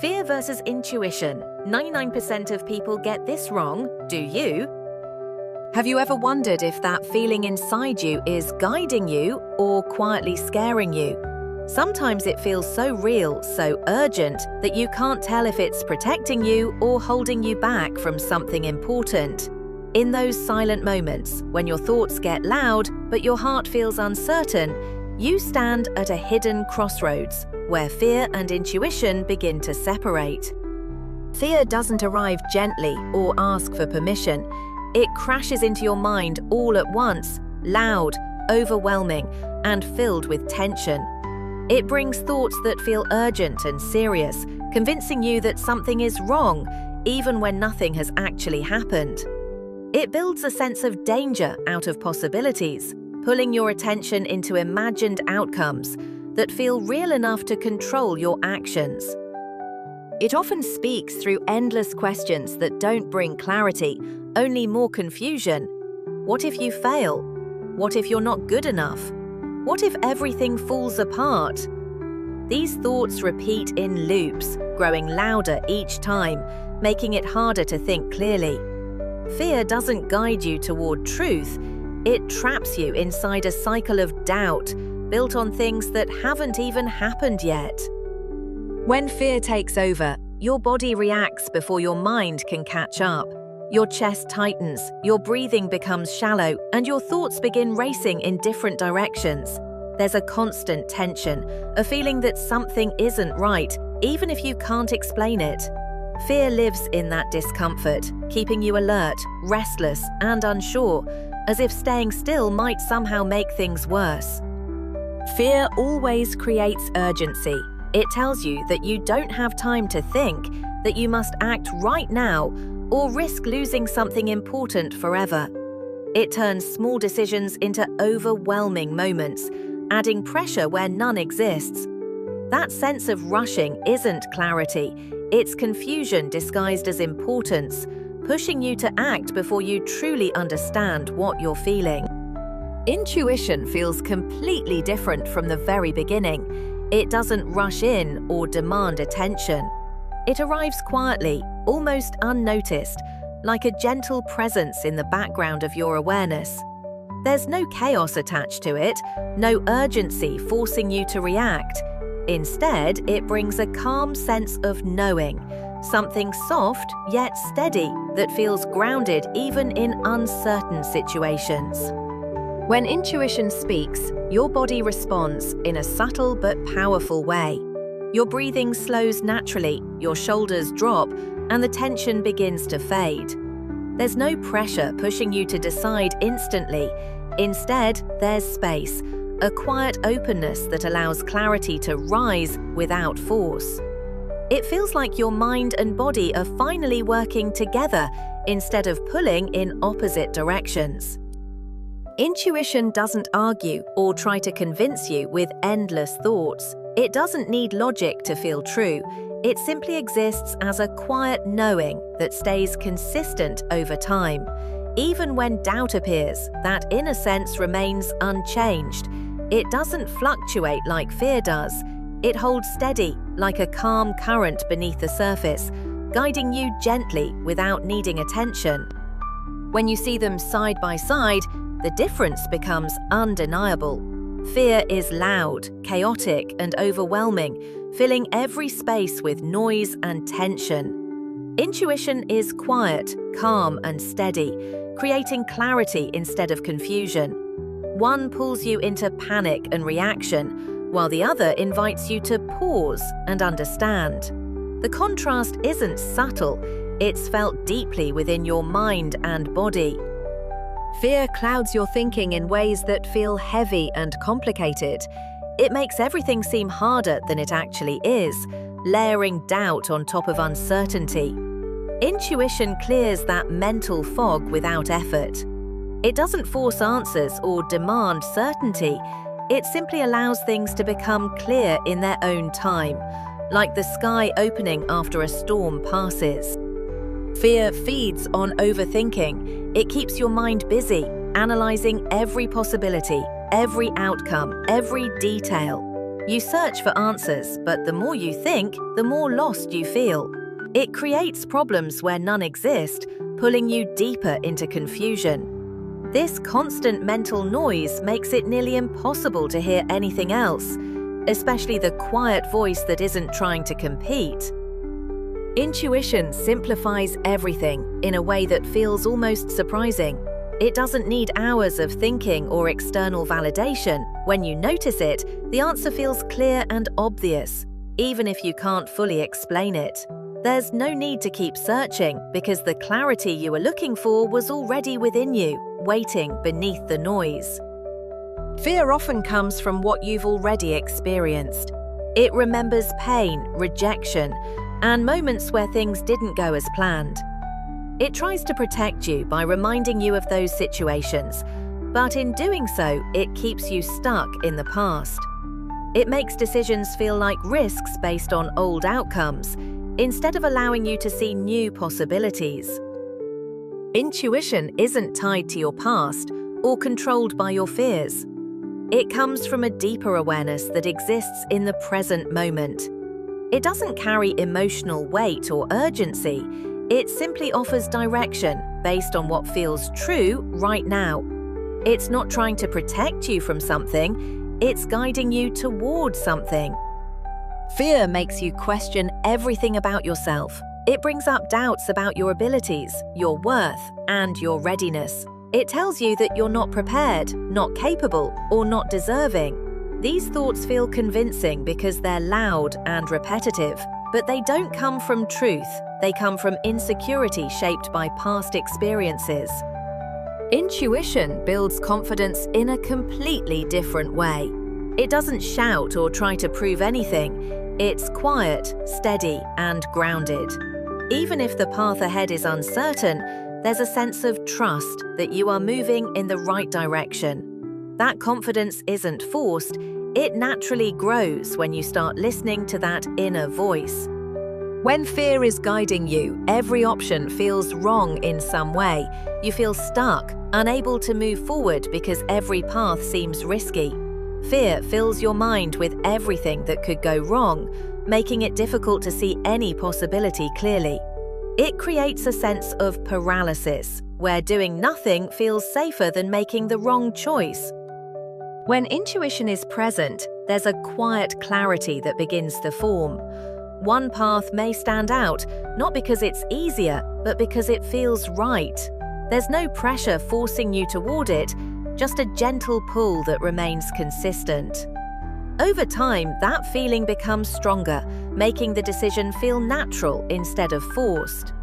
Fear versus intuition. 99% of people get this wrong. Do you? Have you ever wondered if that feeling inside you is guiding you or quietly scaring you? Sometimes it feels so real, so urgent, that you can't tell if it's protecting you or holding you back from something important. In those silent moments, when your thoughts get loud but your heart feels uncertain, you stand at a hidden crossroads where fear and intuition begin to separate. Fear doesn't arrive gently or ask for permission. It crashes into your mind all at once, loud, overwhelming, and filled with tension. It brings thoughts that feel urgent and serious, convincing you that something is wrong, even when nothing has actually happened. It builds a sense of danger out of possibilities, pulling your attention into imagined outcomes that feel real enough to control your actions. It often speaks through endless questions that don't bring clarity, only more confusion. What if you fail? What if you're not good enough? What if everything falls apart? These thoughts repeat in loops, growing louder each time, making it harder to think clearly. Fear doesn't guide you toward truth. It traps you inside a cycle of doubt, built on things that haven't even happened yet. When fear takes over, your body reacts before your mind can catch up. Your chest tightens, your breathing becomes shallow, and your thoughts begin racing in different directions. There's a constant tension, a feeling that something isn't right, even if you can't explain it. Fear lives in that discomfort, keeping you alert, restless, and unsure, as if staying still might somehow make things worse. Fear always creates urgency. It tells you that you don't have time to think, that you must act right now, or risk losing something important forever. It turns small decisions into overwhelming moments, adding pressure where none exists. That sense of rushing isn't clarity, it's confusion disguised as importance, pushing you to act before you truly understand what you're feeling. Intuition feels completely different from the very beginning. It doesn't rush in or demand attention. It arrives quietly, almost unnoticed, like a gentle presence in the background of your awareness. There's no chaos attached to it, no urgency forcing you to react. Instead, it brings a calm sense of knowing, something soft yet steady that feels grounded even in uncertain situations. When intuition speaks, your body responds in a subtle but powerful way. Your breathing slows naturally, your shoulders drop, and the tension begins to fade. There's no pressure pushing you to decide instantly. Instead, there's space, a quiet openness that allows clarity to rise without force. It feels like your mind and body are finally working together instead of pulling in opposite directions. Intuition doesn't argue or try to convince you with endless thoughts. It doesn't need logic to feel true. It simply exists as a quiet knowing that stays consistent over time. Even when doubt appears, that inner sense remains unchanged. It doesn't fluctuate like fear does. It holds steady, like a calm current beneath the surface, guiding you gently without needing attention. When you see them side by side, the difference becomes undeniable. Fear is loud, chaotic, and overwhelming, filling every space with noise and tension. Intuition is quiet, calm, and steady, creating clarity instead of confusion. One pulls you into panic and reaction, while the other invites you to pause and understand. The contrast isn't subtle, it's felt deeply within your mind and body. Fear clouds your thinking in ways that feel heavy and complicated. It makes everything seem harder than it actually is, layering doubt on top of uncertainty. Intuition clears that mental fog without effort. It doesn't force answers or demand certainty. It simply allows things to become clear in their own time, like the sky opening after a storm passes. Fear feeds on overthinking. It keeps your mind busy, analyzing every possibility, every outcome, every detail. You search for answers, but the more you think, the more lost you feel. It creates problems where none exist, pulling you deeper into confusion. This constant mental noise makes it nearly impossible to hear anything else, especially the quiet voice that isn't trying to compete. Intuition simplifies everything in a way that feels almost surprising. It doesn't need hours of thinking or external validation. When you notice it, the answer feels clear and obvious, even if you can't fully explain it. There's no need to keep searching because the clarity you were looking for was already within you, waiting beneath the noise. Fear often comes from what you've already experienced. It remembers pain, rejection, and moments where things didn't go as planned. It tries to protect you by reminding you of those situations, but in doing so, it keeps you stuck in the past. It makes decisions feel like risks based on old outcomes, instead of allowing you to see new possibilities. Intuition isn't tied to your past or controlled by your fears. It comes from a deeper awareness that exists in the present moment. It doesn't carry emotional weight or urgency. It simply offers direction based on what feels true right now. It's not trying to protect you from something, it's guiding you toward something. Fear makes you question everything about yourself. It brings up doubts about your abilities, your worth, and your readiness. It tells you that you're not prepared, not capable, or not deserving. These thoughts feel convincing because they're loud and repetitive, but they don't come from truth. They come from insecurity shaped by past experiences. Intuition builds confidence in a completely different way. It doesn't shout or try to prove anything. It's quiet, steady, and grounded. Even if the path ahead is uncertain, there's a sense of trust that you are moving in the right direction. That confidence isn't forced, it naturally grows when you start listening to that inner voice. When fear is guiding you, every option feels wrong in some way. You feel stuck, unable to move forward because every path seems risky. Fear fills your mind with everything that could go wrong, making it difficult to see any possibility clearly. It creates a sense of paralysis, where doing nothing feels safer than making the wrong choice. When intuition is present, there's a quiet clarity that begins to form. One path may stand out, not because it's easier, but because it feels right. There's no pressure forcing you toward it, just a gentle pull that remains consistent. Over time, that feeling becomes stronger, making the decision feel natural instead of forced.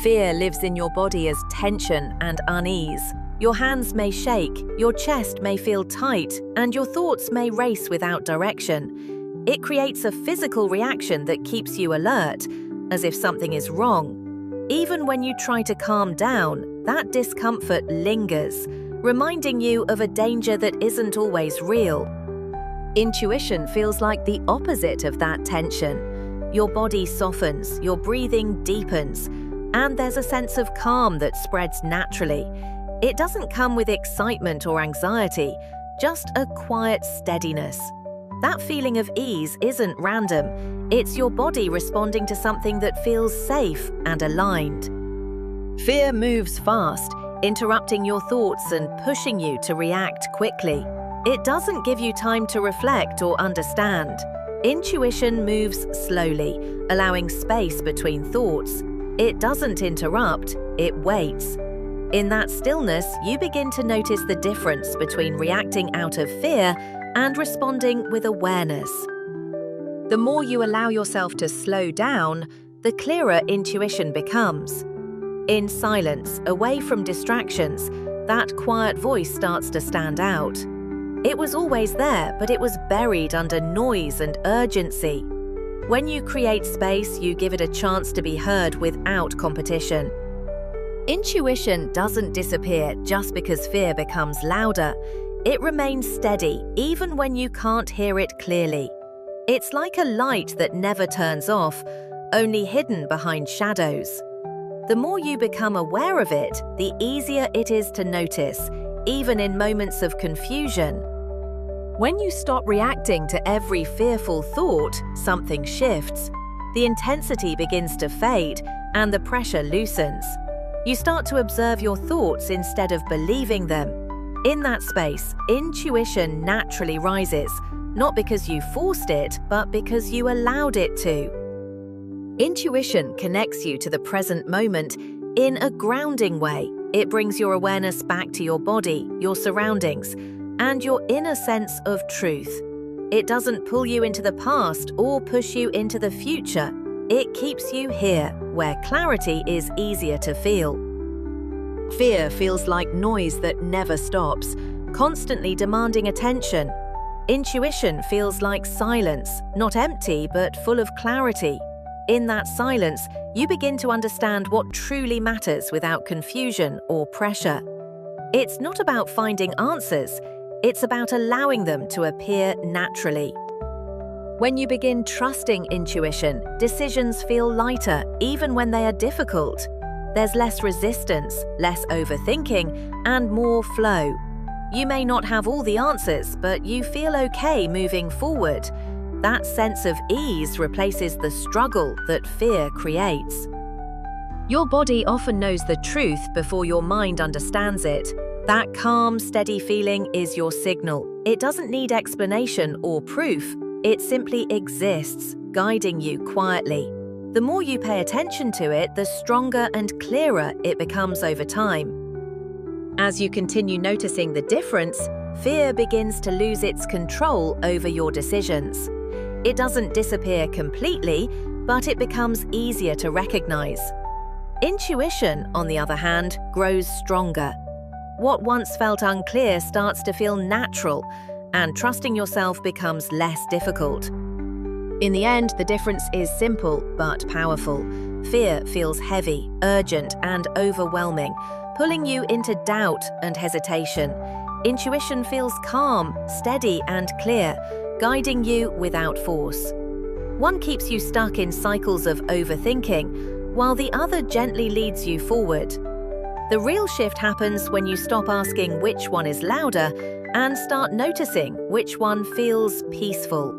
Fear lives in your body as tension and unease. Your hands may shake, your chest may feel tight, and your thoughts may race without direction. It creates a physical reaction that keeps you alert, as if something is wrong. Even when you try to calm down, that discomfort lingers, reminding you of a danger that isn't always real. Intuition feels like the opposite of that tension. Your body softens, your breathing deepens, and there's a sense of calm that spreads naturally. It doesn't come with excitement or anxiety, just a quiet steadiness. That feeling of ease isn't random. It's your body responding to something that feels safe and aligned. Fear moves fast, interrupting your thoughts and pushing you to react quickly. It doesn't give you time to reflect or understand. Intuition moves slowly, allowing space between thoughts. It doesn't interrupt, it waits. In that stillness, you begin to notice the difference between reacting out of fear and responding with awareness. The more you allow yourself to slow down, the clearer intuition becomes. In silence, away from distractions, that quiet voice starts to stand out. It was always there, but it was buried under noise and urgency. When you create space, you give it a chance to be heard without competition. Intuition doesn't disappear just because fear becomes louder. It remains steady even when you can't hear it clearly. It's like a light that never turns off, only hidden behind shadows. The more you become aware of it, the easier it is to notice, even in moments of confusion. When you stop reacting to every fearful thought, something shifts. The intensity begins to fade, and the pressure loosens. You start to observe your thoughts instead of believing them. In that space, intuition naturally rises, not because you forced it, but because you allowed it to. Intuition connects you to the present moment in a grounding way. It brings your awareness back to your body, your surroundings, and your inner sense of truth. It doesn't pull you into the past or push you into the future. It keeps you here, where clarity is easier to feel. Fear feels like noise that never stops, constantly demanding attention. Intuition feels like silence, not empty but full of clarity. In that silence, you begin to understand what truly matters without confusion or pressure. It's not about finding answers, it's about allowing them to appear naturally. When you begin trusting intuition, decisions feel lighter even when they are difficult. There's less resistance, less overthinking, and more flow. You may not have all the answers, but you feel okay moving forward. That sense of ease replaces the struggle that fear creates. Your body often knows the truth before your mind understands it. That calm, steady feeling is your signal. It doesn't need explanation or proof. It simply exists, guiding you quietly. The more you pay attention to it, the stronger and clearer it becomes over time. As you continue noticing the difference, fear begins to lose its control over your decisions. It doesn't disappear completely, but it becomes easier to recognize. Intuition, on the other hand, grows stronger. What once felt unclear starts to feel natural, and trusting yourself becomes less difficult. In the end, the difference is simple but powerful. Fear feels heavy, urgent, and overwhelming, pulling you into doubt and hesitation. Intuition feels calm, steady, and clear, guiding you without force. One keeps you stuck in cycles of overthinking, while the other gently leads you forward. The real shift happens when you stop asking which one is louder and start noticing which one feels peaceful.